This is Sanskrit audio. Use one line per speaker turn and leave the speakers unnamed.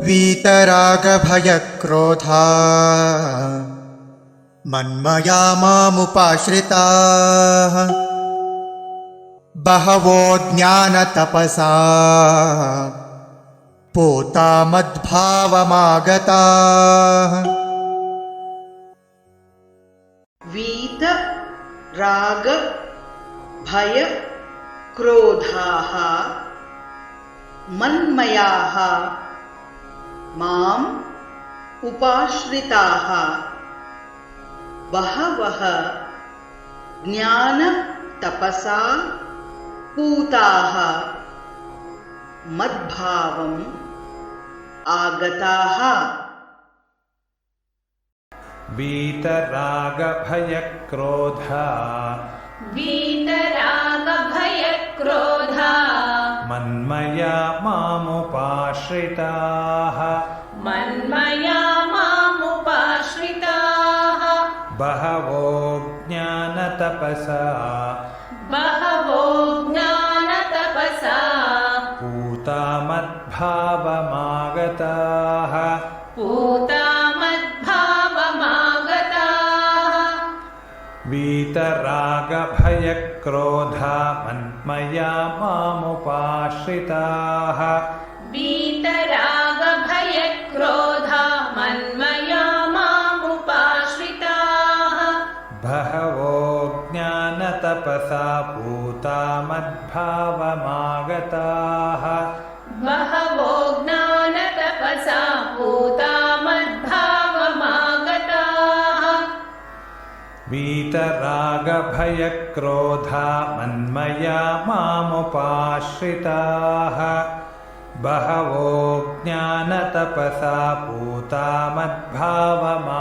वीतरागभयक्रोधा मन्मया मामुपाश्रिताः बहवो ज्ञानतपसा पूता मद्भावमागताः।
वीत राग भय क्रोधाः मन्मयाः माम् उपाश्रिताः बहवः ज्ञान तपसा पूताः मद्भावम् आगताः।
वीतरागभयक्रोधा मन्मया मामुपाश्रिताः बहवो ज्ञानतपसा पूता मद्भावमागताः वीतरागभयक्रोधा मन्मया मामुपाश्रिताः बहवो ज्ञानतपसा पूता मद्भावमागताः वीतरागभयक्रोधा मन्मया मामुपाश्रिताः बहवो ज्ञानतपसा पूता मद्भावमागताः